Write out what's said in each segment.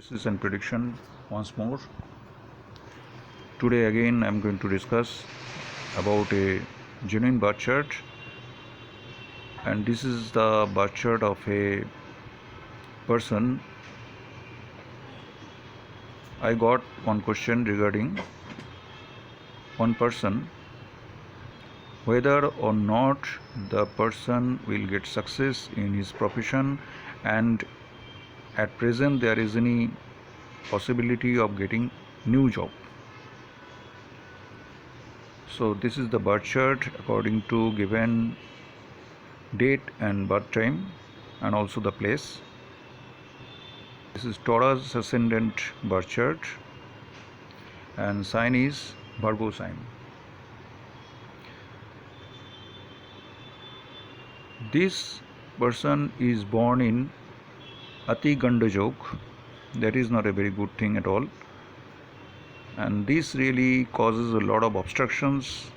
analysis and prediction once more. Today again I am going to discuss about a genuine birth chart, and this is the birth chart of a person. I got one question regarding one person, whether or not the person will get success in his profession, and at present there is any possibility of getting new job. So this is the birth chart according to given date and birth time and also the place. This is Taurus ascendant birth chart and sign is Virgo sign. This person is born in Ati Ganda Jog. That is not a very good thing at all, and this really causes a lot of obstructions,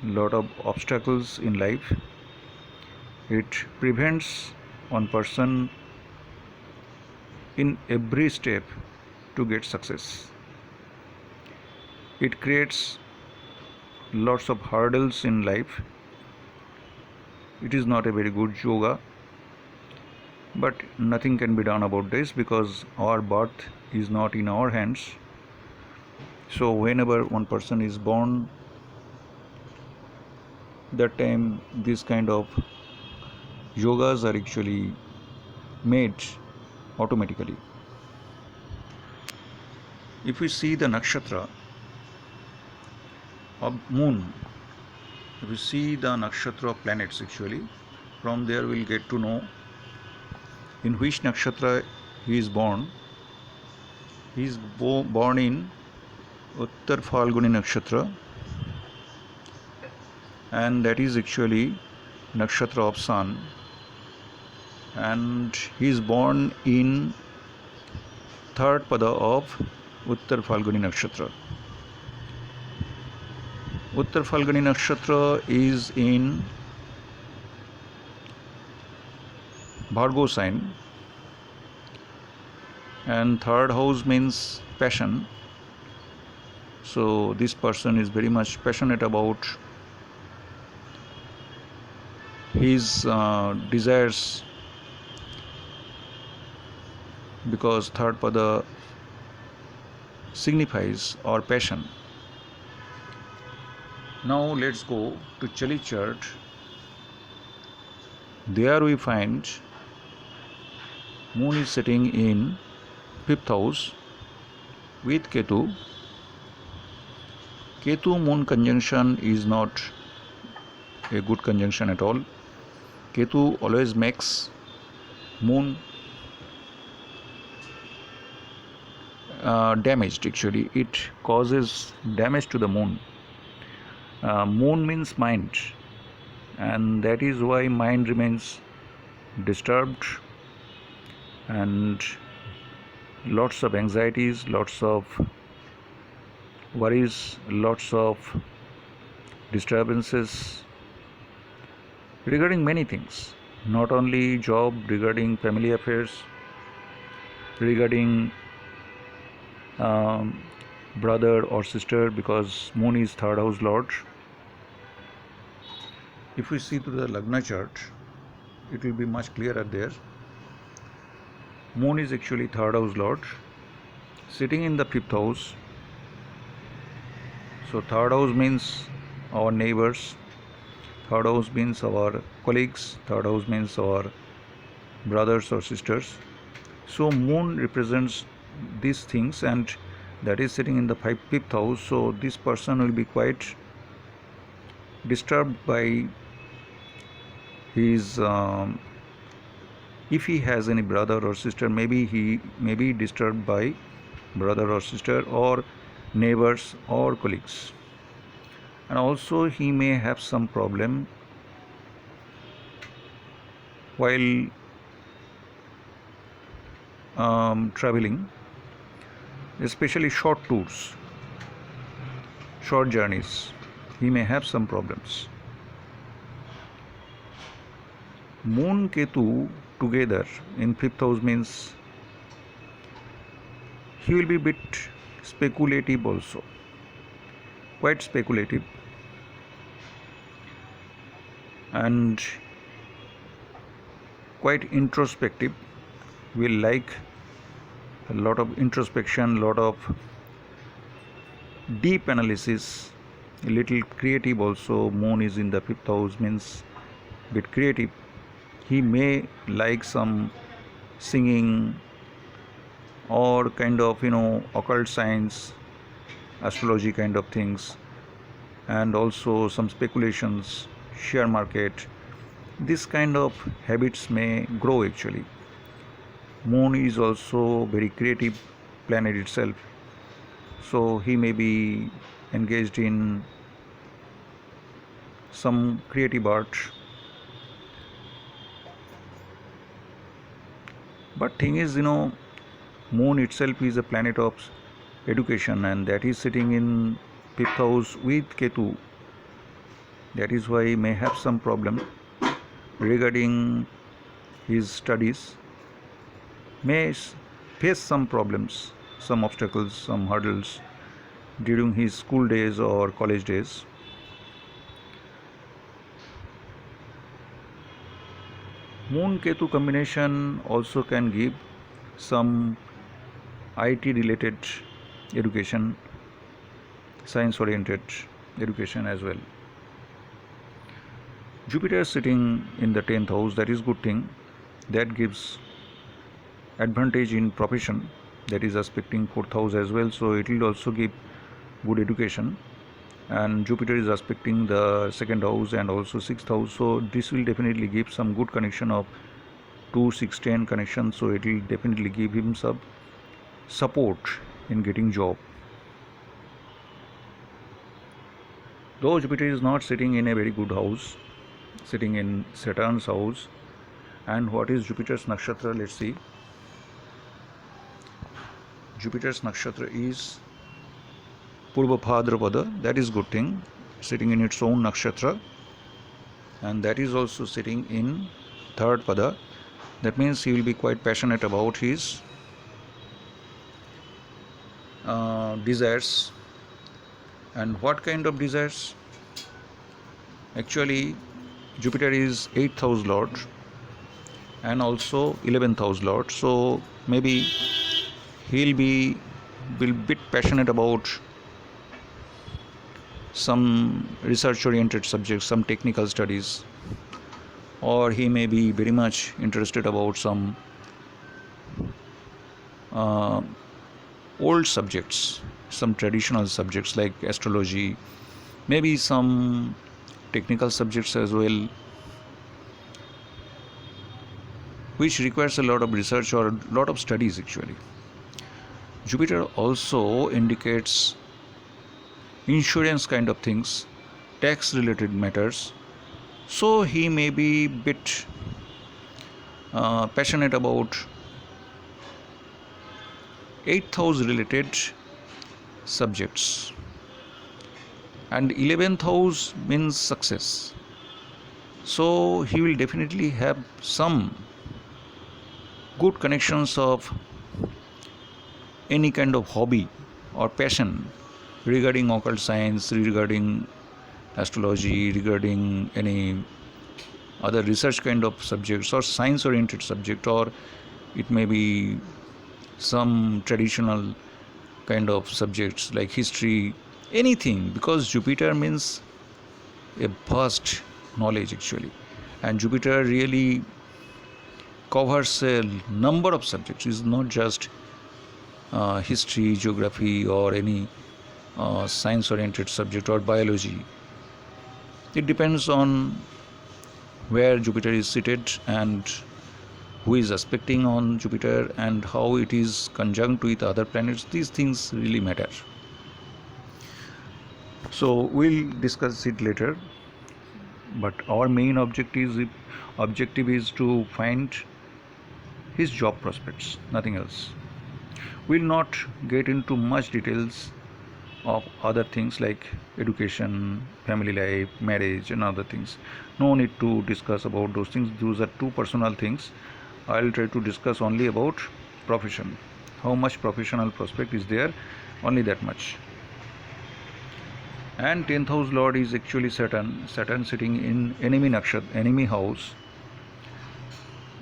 lot of obstacles in life. It prevents one person in every step to get success. It creates lots of hurdles in life. It is not a very good yoga, but nothing can be done about this because our birth is not in our hands. So whenever one person is born, that time this kind of yogas are actually made automatically. If we see the nakshatra of moon, if we see the nakshatra of planets, actually from there we'll get to know in which nakshatra he is born. He is born in Uttar Phalguni nakshatra, and that is actually nakshatra of sun, and he is born in third pada of Uttar Phalguni nakshatra. Uttar Phalguni nakshatra is in Virgo sign, and third house means passion. So this person is very much passionate about his desires, because third pada signifies our passion. Now let's go to Chali chart. There we find moon is sitting in 5th house with Ketu. Ketu moon conjunction is not a good conjunction at all. Ketu always makes moon damaged. Actually, it causes damage to the moon. Moon means mind, and that is why mind remains disturbed, and lots of anxieties, lots of worries, lots of disturbances regarding many things, not only job, regarding family affairs, regarding brother or sister, because moon is third house lord. If we see through the Lagna chart, it will be much clearer there. Moon is actually third house lord, sitting in the 5th house. So third house means our neighbors, third house means our colleagues, third house means our brothers or sisters. So moon represents these things, and that is sitting in the 5th house. So this person will be quite disturbed by his if he has any brother or sister, maybe he may be disturbed by brother or sister or neighbors or colleagues, and also he may have some problem while traveling, especially short tours, short journeys. He may have some problems. Moon Ketu together in 5th house means he will be bit speculative also, quite speculative, and quite introspective. Will like a lot of introspection, lot of deep analysis, a little creative also. Moon is in the fifth house, means bit creative. He may like some singing or kind of occult science, astrology kind of things, and also some speculations, share market. This kind of habits may grow actually. Moon is also very creative planet itself, so he may be engaged in some creative art. But thing is, Moon itself is a planet of education, and that is sitting in fifth house with Ketu. That is why he may have some problem regarding his studies, may face some problems, some obstacles, some hurdles during his school days or college days. Moon Ketu combination also can give some IT related education, science oriented education as well. Jupiter sitting in the 10th house, that is good thing. That gives advantage in profession. That is aspecting 4th house as well, so it will also give good education. And Jupiter is aspecting the 2nd house and also 6th house, so this will definitely give some good connection of 2, 6, 10 connection. So it will definitely give him some support in getting job. Though Jupiter is not sitting in a very good house, sitting in Saturn's house. And what is Jupiter's nakshatra? Let's see. Jupiter's nakshatra is Purva Bhadrapada. That is good thing, sitting in its own nakshatra, and that is also sitting in 3rd pada. That means he will be quite passionate about his desires. And what kind of desires? Actually, Jupiter is 8th house lord and also 11th house lord, so maybe he'll be bit passionate about some research oriented subjects, some technical studies, or he may be very much interested about some old subjects, some traditional subjects like astrology, maybe some technical subjects as well, which requires a lot of research or a lot of studies actually. Jupiter also indicates insurance kind of things, tax related matters, so he may be bit passionate about 8th house related subjects. And 11th house means success, so he will definitely have some good connections of any kind of hobby or passion regarding occult science, regarding astrology, regarding any other research kind of subjects or science oriented subject, or it may be some traditional kind of subjects like history, anything, because Jupiter means a vast knowledge actually, and Jupiter really covers a number of subjects. It's not just history, geography, or any science oriented subject or biology. It depends on where Jupiter is seated and who is aspecting on Jupiter and how it is conjunct with other planets. These things really matter. So we'll discuss it later, but our main objective is to find his job prospects, nothing else. We'll not get into much details of other things like education, family life, marriage and other things. No need to discuss about those things. Those are too personal things. I'll try to discuss only about profession, how much professional prospect is there, only that much. And 10th house lord is actually Saturn sitting in enemy house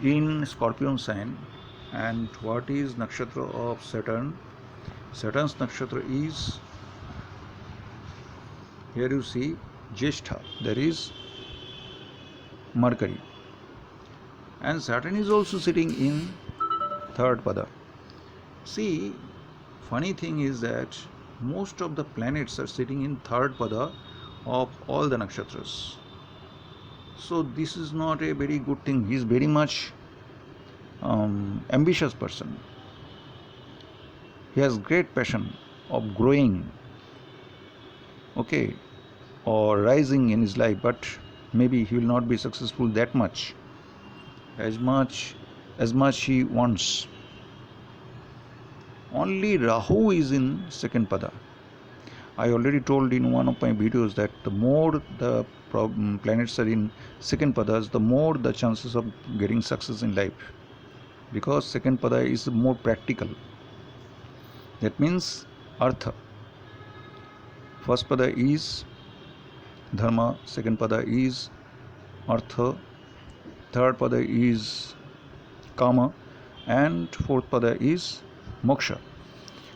in Scorpion sign. And what is nakshatra of Saturn? Saturn's nakshatra is, here you see, Jyeshtha, there is Mercury. And Saturn is also sitting in third pada. See, funny thing is that most of the planets are sitting in third pada of all the nakshatras. So this is not a very good thing. He is very much ambitious person. He has great passion of growing, okay, or rising in his life, but maybe he will not be successful that much, as much he wants. Only Rahu is in second pada. I already told in one of my videos that the more the planets are in second padas, the more the chances of getting success in life, because second pada is more practical. That means artha. First pada is dharma, second pada is artha, third pada is kama, and fourth pada is moksha.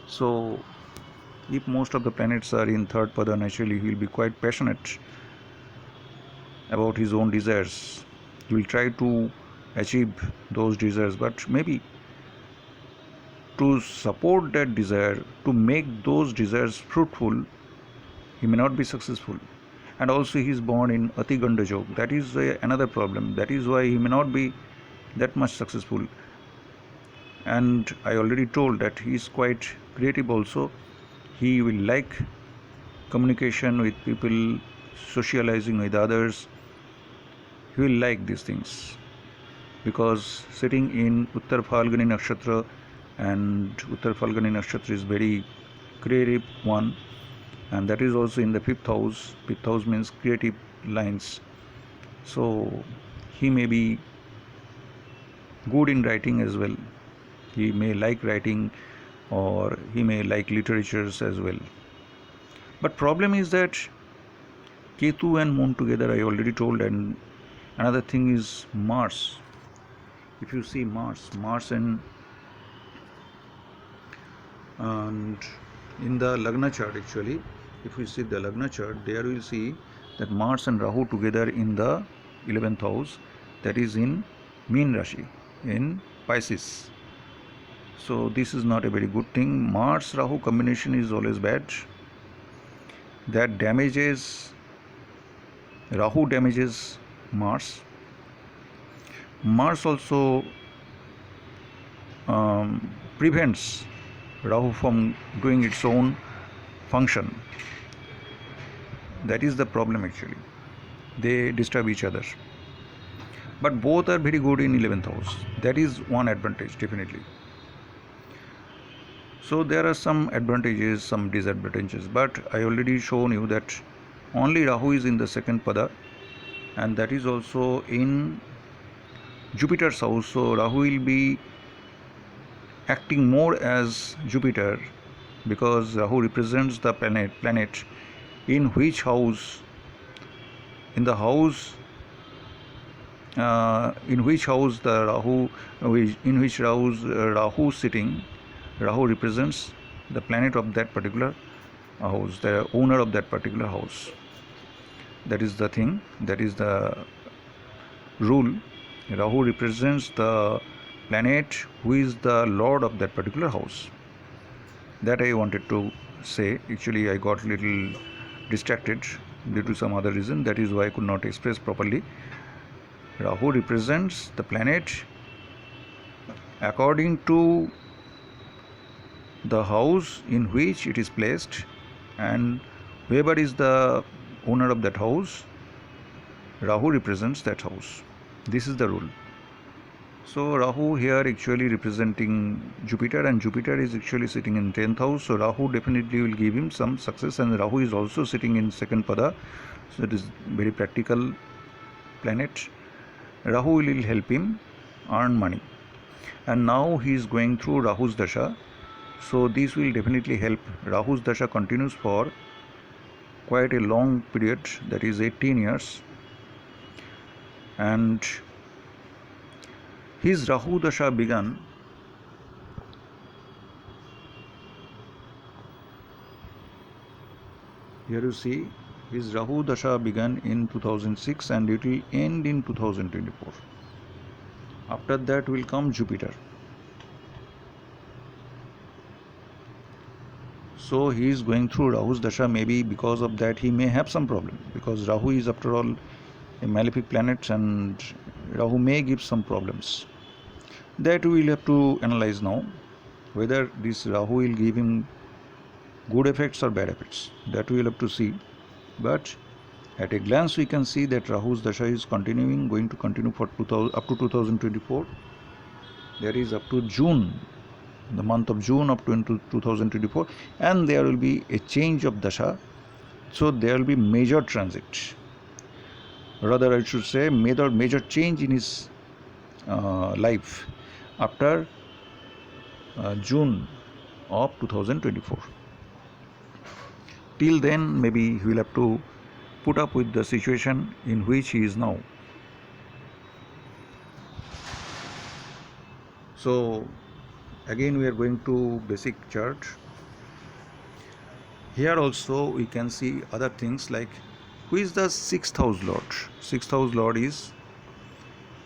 So if most of the planets are in third pada, naturally he will be quite passionate about his own desires. He will try to achieve those desires, but maybe to support that desire, to make those desires fruitful, he may not be successful. And also he is born in Ati Ganda Jog. That is another problem. That is why he may not be that much successful. And I already told that he is quite creative also. He will like communication with people, socializing with others. He will like these things, because sitting in Uttar Phalguni Nakshatra, and Uttar Phalguni Nakshatra is very creative one, and that is also in the fifth house. Fifth house means creative lines. So he may be good in writing as well. He may like writing, or he may like literatures as well. But problem is that Ketu and Moon together, I already told. And another thing is Mars. If you see Mars and in the Lagna chart, actually, if you see the Lagna chart, there you will see that Mars and Rahu together in the 11th house, that is in Meen Rashi, in Pisces. So this is not a very good thing. Mars Rahu combination is always bad. That damages, Rahu damages Mars. Mars also prevents Rahu from doing its own function. That is the problem actually. They disturb each other. But both are very good in 11th house. That is one advantage, definitely. So there are some advantages, some disadvantages, but I already shown you that only Rahu is in the second pada, and that is also in Jupiter's house. So Rahu will be acting more as Jupiter, because Rahu represents the planet in which house, in the house in which house the Rahu, in which Rahu sitting. Rahu represents the planet of that particular house, the owner of that particular house. That is the thing, that is the rule. Rahu represents the planet who is the lord of that particular house. That I wanted to say. Actually, I got little distracted due to some other reason. That is why I could not express properly. Rahu represents the planet according to the house in which it is placed, and whoever is the owner of that house, Rahu represents that house. This is the rule. So Rahu here actually representing Jupiter, and Jupiter is actually sitting in 10th house. So Rahu definitely will give him some success, and Rahu is also sitting in second pada. So it is very practical planet. Rahu will help him earn money. And now he is going through Rahu's dasha, So this will definitely help. Rahu's Dasha continues for quite a long period, that is 18 years, and his Rahu Dasha began here. You see, his Rahu Dasha began in 2006 and it will end in 2024. After that will come Jupiter. So he is going through Rahu's Dasha. Maybe because of that he may have some problem, because Rahu is after all a malefic planet and Rahu may give some problems. That we will have to analyze now, whether this Rahu will give him good effects or bad effects. That we will have to see. But at a glance we can see that Rahu's Dasha is continuing, going to continue for up to 2024. There is up to June, the month of June up to 2024, and there will be a change of Dasha. So there will be major transit. Rather, I should say major change in his life after June of 2024. Till then, maybe he will have to put up with the situation in which he is now. So again we are going to basic chart. Here also we can see other things like who is the sixth house lord. Sixth house lord is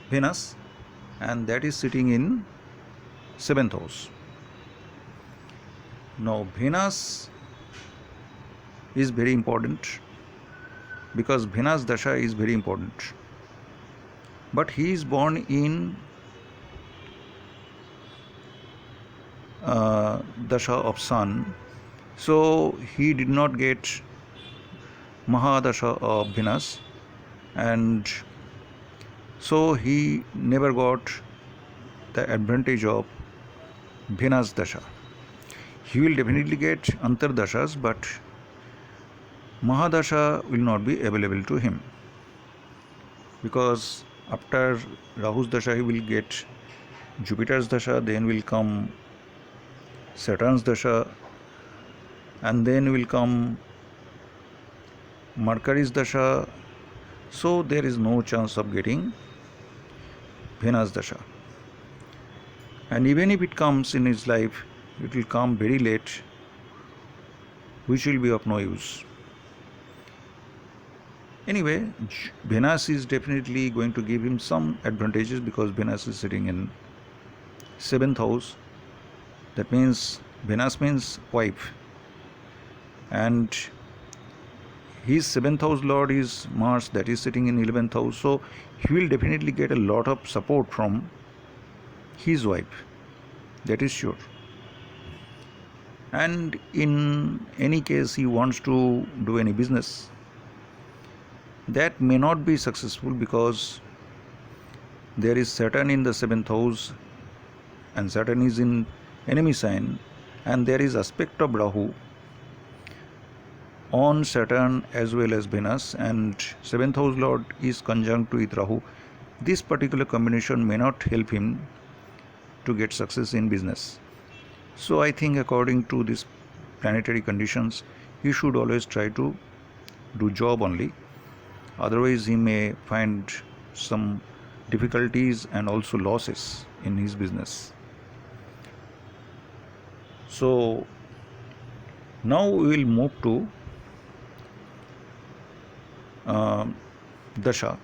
Venus, and that is sitting in seventh house. Now Venus is very important because Venus Dasha is very important, but he is born in Dasha of Sun, so he did not get Mahadasha of Venus, and so he never got the advantage of Venus Dasha. He will definitely get Antardashas, but Mahadasha will not be available to him, because after Rahu's Dasha he will get Jupiter's Dasha, then will come Saturn's Dasha, and then will come Mercury's Dasha. So there is no chance of getting Venus Dasha, and even if it comes in his life, it will come very late, which will be of no use. Anyway, Venus is definitely going to give him some advantages because Venus is sitting in 7th house. That means Venus means wife, and his 7th house lord is Mars, that is sitting in 11th house. So he will definitely get a lot of support from his wife, that is sure. And in any case he wants to do any business, that may not be successful because there is Saturn in the 7th house and Saturn is in enemy sign, and there is aspect of Rahu on Saturn as well as Venus, and 7th house lord is conjunct with Rahu. This particular combination may not help him to get success in business. So I think according to these planetary conditions, he should always try to do job only. Otherwise he may find some difficulties and also losses in his business. So now we will move to Dasha,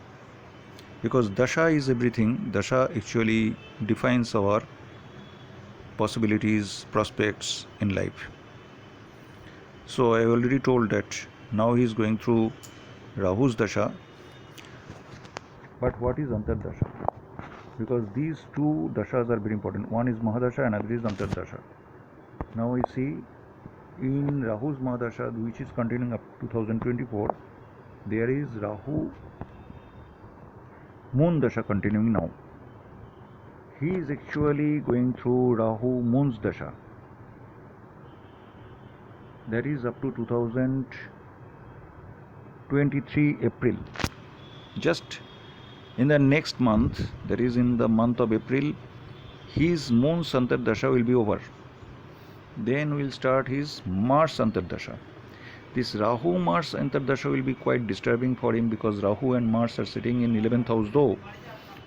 because Dasha is everything. Dasha actually defines our possibilities, prospects in life. So I already told that now he is going through Rahu's Dasha. But what is Antardasha? Because these two Dashas are very important. One is Mahadasha and another is Antardasha. Now we see in Rahu's Mahadasha, which is continuing up to 2024, there is Rahu Moon Dasha continuing now. He is actually going through Rahu Moon's Dasha. That is up to 2023 April. Just in the next month, that is in the month of April, his Moon's Antardasha will be over. Then will start his Mars Antardasha. This Rahu Mars Antardasha will be quite disturbing for him because Rahu and Mars are sitting in 11th house though,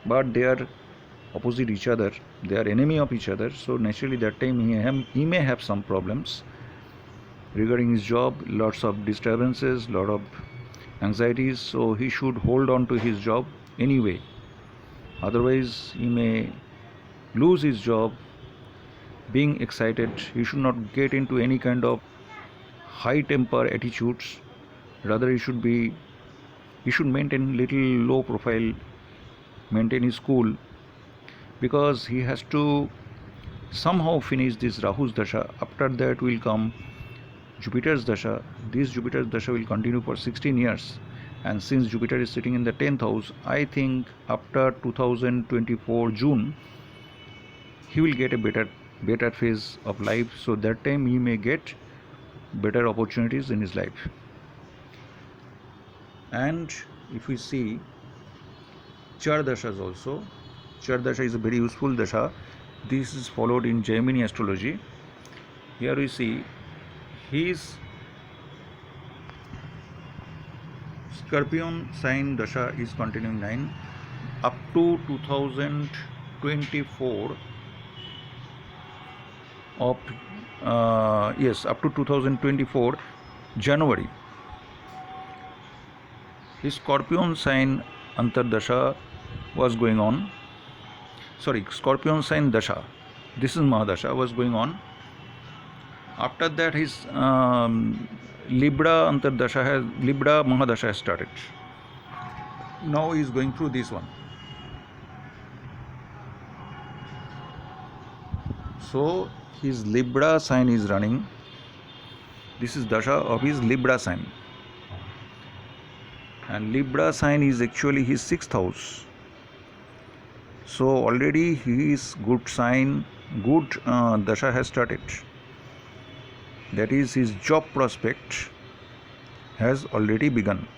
but they are opposite each other, they are enemy of each other, so naturally that time he may have some problems regarding his job, lots of disturbances, lot of anxieties, so he should hold on to his job anyway, otherwise he may lose his job. Being excited, he should not get into any kind of high temper attitudes, rather he should maintain little low profile, maintain his cool, because he has to somehow finish this Rahu's Dasha. After that will come Jupiter's Dasha. This Jupiter's Dasha will continue for 16 years. And since Jupiter is sitting in the 10th house, I think after 2024 June, he will get a better phase of life. So that time he may get better opportunities in his life. And if we see Char Dashas also, Char Dasha is a very useful Dasha. This is followed in Gemini astrology. Here we see his Scorpion sign Dasha is continuing 9 up to 2024 of up to 2024 January. His Scorpion sign Antardasha was going on. Scorpion sign Dasha. This is Mahadasha was going on. After that, his Libra Antardasha Libra Mahadasha has started. Now he is going through this one. So his Libra sign is running. This is Dasha of his Libra sign. And Libra sign is actually his 6th house. So already his good sign, good Dasha has started. That is, his job prospect has already begun.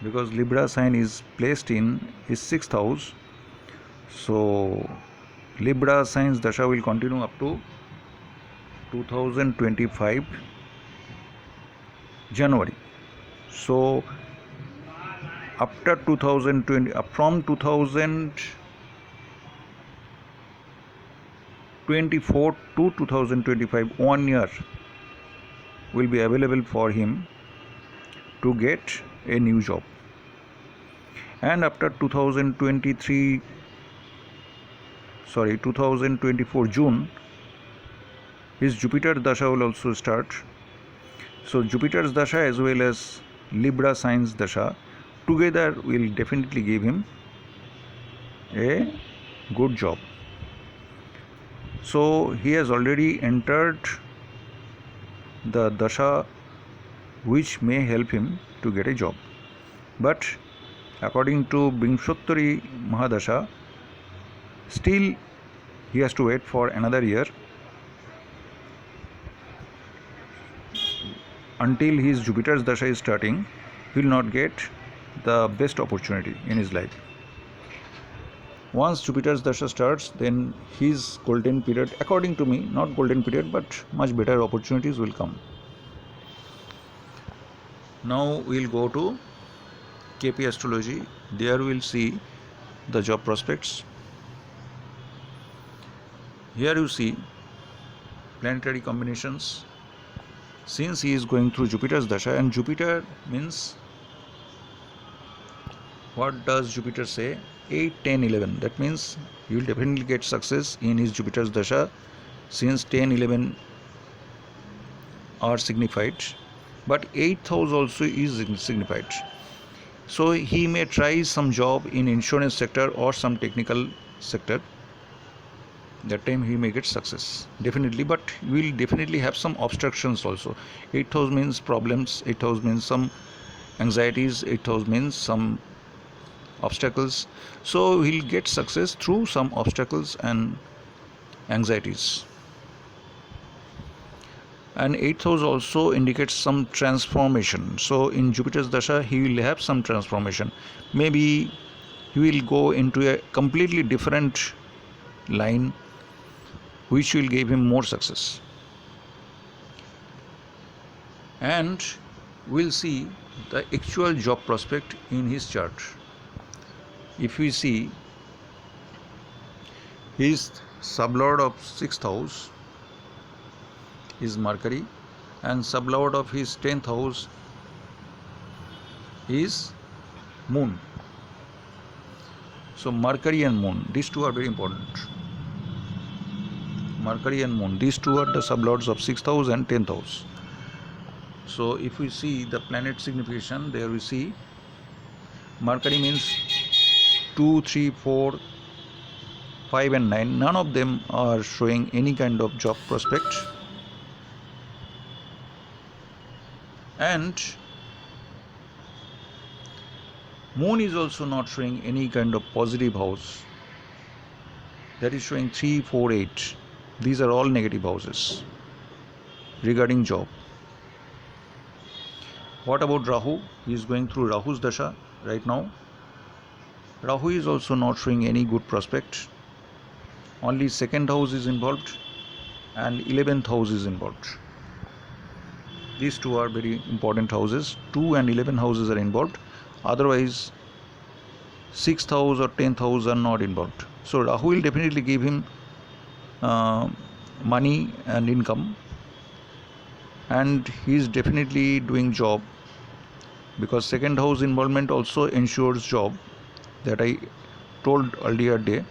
Because Libra sign is placed in his 6th house. So Libra sign's Dasha will continue up to 2025 January. So after 2020, from 2024 to 2025, 1 year will be available for him to get a new job. And after 2024 June, his Jupiter Dasha will also start. So Jupiter's Dasha as well as Libra signs Dasha together will definitely give him a good job. So he has already entered the Dasha which may help him to get a job. But according to Bingshottari Mahadasha, still he has to wait for another year until his Jupiter's Dasha is starting. He will not get the best opportunity in his life. Once Jupiter's Dasha starts, then his golden period, according to me, not golden period, but much better opportunities will come. Now we'll go to KP astrology. There we'll see the job prospects. Here you see planetary combinations. Since he is going through Jupiter's Dasha, and Jupiter means, what does Jupiter say? 8, 10, 11. That means he will definitely get success in his Jupiter's Dasha, since 10, 11 are signified. But 8th house also is signified. So he may try some job in insurance sector or some technical sector. That time he may get success, definitely, but we will definitely have some obstructions also. 8th house means problems, 8th house means some anxieties, 8th house means some obstacles. So he'll get success through some obstacles and anxieties. And 8th house also indicates some transformation. So in Jupiter's Dasha, he will have some transformation. Maybe he will go into a completely different line, which will give him more success. And we'll see the actual job prospect in his chart. If we see his sublord of 6th house is Mercury, and sublord of his 10th house is Moon. So Mercury and Moon, these two are very important. Mercury and Moon, these two are the sublords of 6th house and 10th house. So if we see the planet signification, there we see Mercury means 2, 3, 4, 5 and 9. None of them are showing any kind of job prospect. And Moon is also not showing any kind of positive house. That is showing 3, 4, 8. These are all negative houses regarding job. What about Rahu? He is going through Rahu's Dasha right now. Rahu is also not showing any good prospect. Only 2nd house is involved and 11th house is involved. These two are very important houses. 2 and 11 houses are involved. Otherwise, 6th house or 10th house are not involved. So Rahu will definitely give him money and income, and he is definitely doing job, because 2nd house involvement also ensures job, that I told earlier day.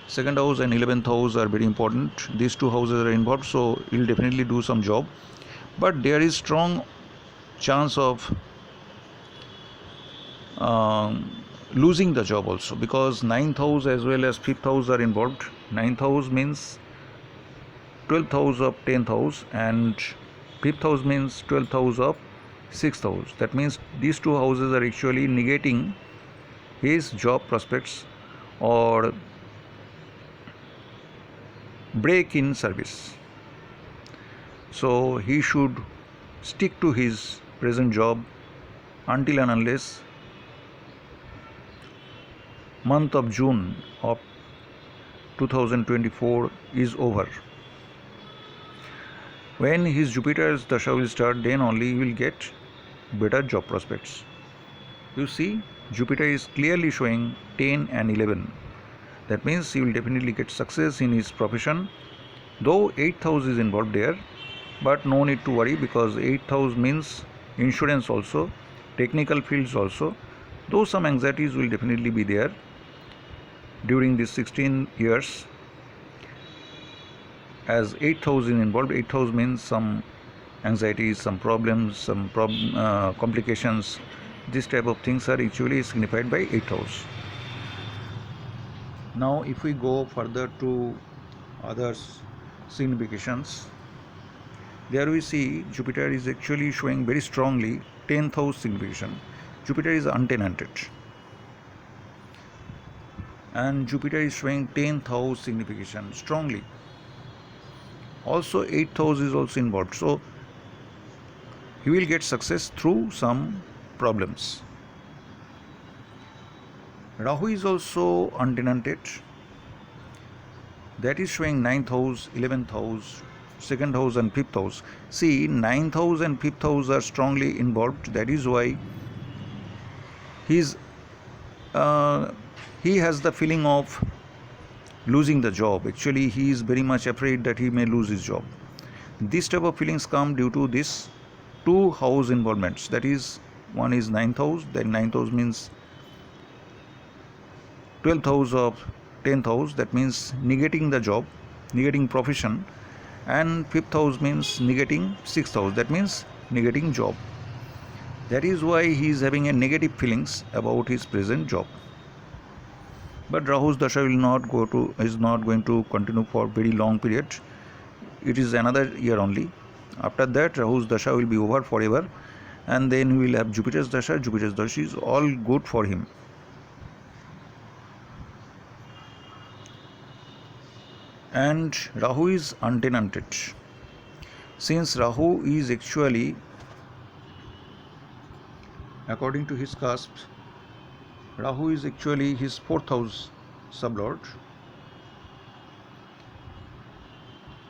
2nd house and 11th house are very important. These two houses are involved, so he will definitely do some job. But there is strong chance of losing the job also, because 9th house as well as 5th house are involved. 9th house means 12th house of 10th house, and 5th house means 12th house of 6th house. That means these two houses are actually negating his job prospects or break in service. So he should stick to his present job until and unless month of June of 2024 is over. When his Jupiter's Dasha will start, then only he will get better job prospects. You see, Jupiter is clearly showing 10 and 11. That means he will definitely get success in his profession, though 8th house is involved there. But no need to worry, because 8th house means insurance also, technical fields also, though some anxieties will definitely be there during these 16 years. As 8th house is involved, 8th house means some anxieties, some problems, some complications. This type of things are actually signified by 8th house. Now if we go further to other significations, there we see Jupiter is actually showing very strongly 10th house signification. Jupiter is untenanted, and Jupiter is showing 10th house signification strongly. Also 8th house is also involved, so he will get success through some problems. Rahu is also untenanted, that is showing 9th house, 11th house, 2nd house and 5th house. See, 9th house and 5th house are strongly involved. That is why he has the feeling of losing the job. Actually, he is very much afraid that he may lose his job. This type of feelings come due to this two house involvements. That is, one is 9th house, then 9th house means 12th house of 10th house, that means negating the job, negating profession, and 5th house means negating 6th house, that means negating job. That is why he is having a negative feelings about his present job. But Rahu's Dasha is not going to continue for very long period. It is another year only. After that, Rahu's Dasha will be over forever, and then we will have Jupiter's Dasha. Jupiter's Dasha is all good for him. And Rahu is untenanted. Since Rahu is actually, according to his cusp, Rahu is actually his 4th house sublord.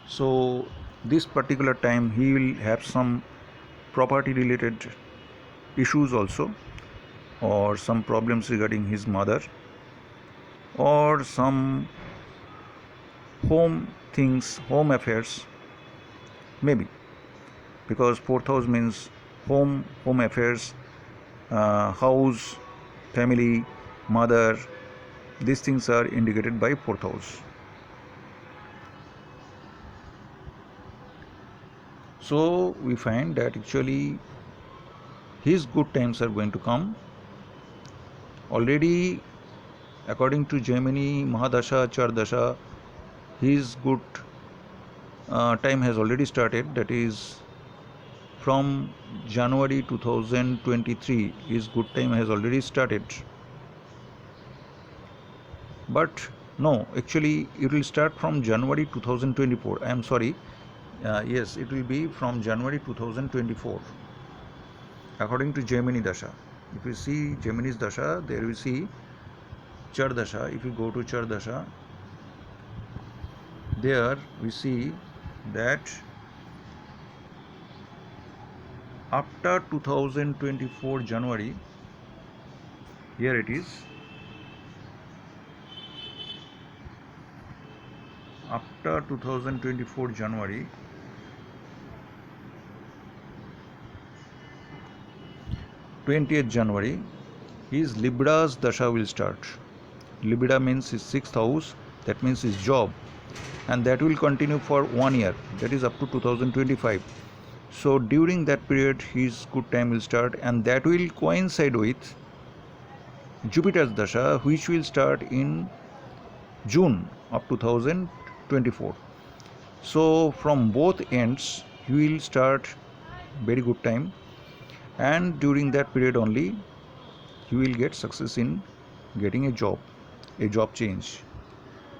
So this particular time he will have some property related issues also, or some problems regarding his mother, or some home things, home affairs, maybe, because fourth house means home affairs, house, family, mother. These things are indicated by fourth house. So we find that actually his good times are going to come. Already, according to Gemini Mahadasha Chardasha, his good time has already started. That is from January 2023. His good time has already started. But no, actually it will start from January 2024. I am sorry. Yes, it will be from January 2024. According to Gemini Dasha. If you see Gemini's Dasha, there you see Char Dasha. If you go to Char Dasha, there we see that after 2024 January, here it is, after 2024 January, 20th January, his Libra's Dasha will start. Libra means his 6th house, that means his job, and that will continue for 1 year, that is up to 2025. So during that period his good time will start, and that will coincide with Jupiter's Dasha, which will start in June of 2024. So from both ends he will start very good time, and during that period only he will get success in getting a job change.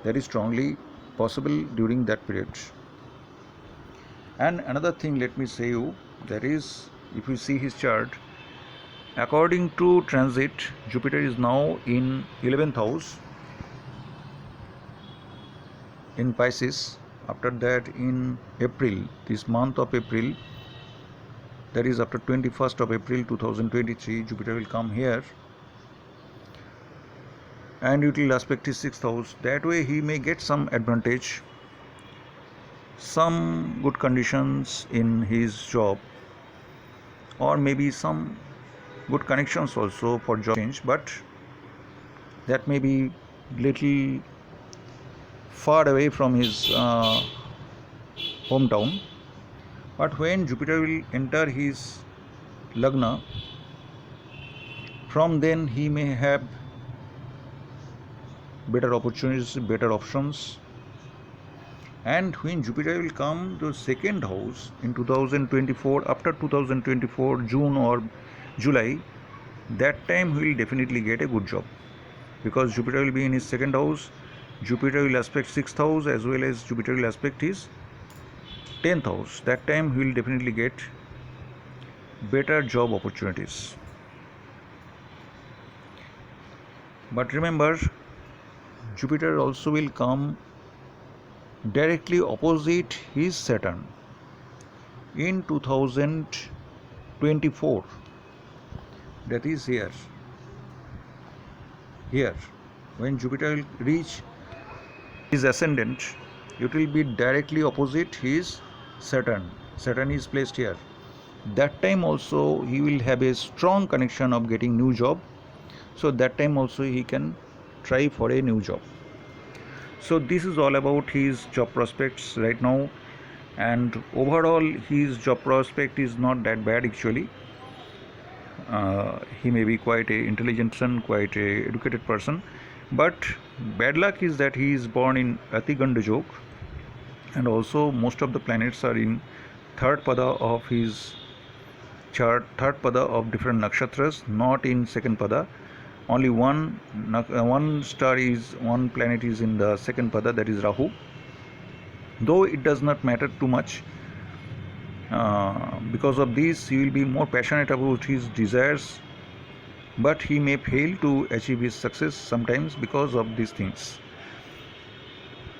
That is strongly possible during that period. And another thing, let me say you, that is, if you see his chart, according to transit, Jupiter is now in 11th house in Pisces. After that, in April, this month of April, that is after 21st of April 2023, Jupiter will come here and it will aspect his 6th house. That way he may get some advantage, some good conditions in his job, or maybe some good connections also for job change, but that may be little far away from his hometown. But when Jupiter will enter his Lagna, from then he may have better opportunities, better options. And when Jupiter will come to second house in 2024, after 2024 June or July, that time he will definitely get a good job, because Jupiter will be in his second house. Jupiter will aspect 6th house, as well as Jupiter will aspect his 10th house. That time he will definitely get better job opportunities. But remember, Jupiter also will come directly opposite his Saturn in 2024. That is here. When Jupiter will reach his ascendant, it will be directly opposite his Saturn. Saturn is placed here. That time also he will have a strong connection of getting new job. So that time also he can try for a new job. So this is all about his job prospects right now, and overall his job prospect is not that bad actually. He may be quite a intelligent person, quite a educated person, but bad luck is that he is born in Ati Gandajok, and also most of the planets are in third pada of his chart, third pada of different nakshatras, not in second pada. Only one planet is in the second pada, that is Rahu. Though it does not matter too much, because of this he will be more passionate about his desires, but he may fail to achieve his success sometimes because of these things.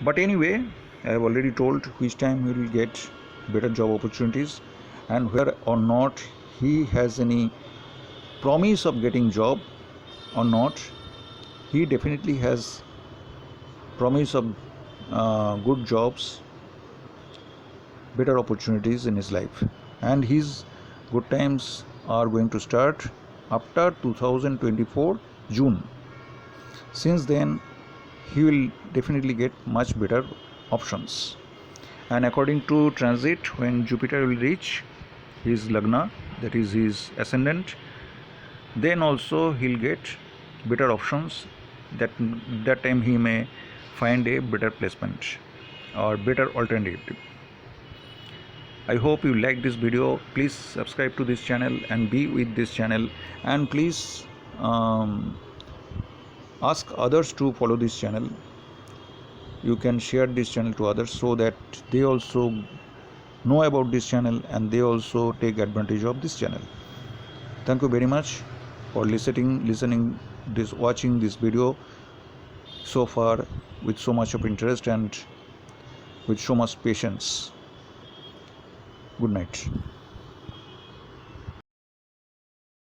But anyway, I have already told which time he will get better job opportunities, and whether or not he has any promise of getting job or not. He definitely has promise of good jobs, better opportunities in his life, and his good times are going to start after 2024 June. Since then he will definitely get much better options, and according to transit, when Jupiter will reach his lagna, that is his ascendant, then also he'll get better options. That time he may find a better placement or better alternative. I hope you like this video. Please subscribe to this channel and be with this channel, and please ask others to follow this channel. You can share this channel to others so that they also know about this channel and they also take advantage of this channel. Thank you very much for watching this video so far with so much of interest and with so much patience. Good night.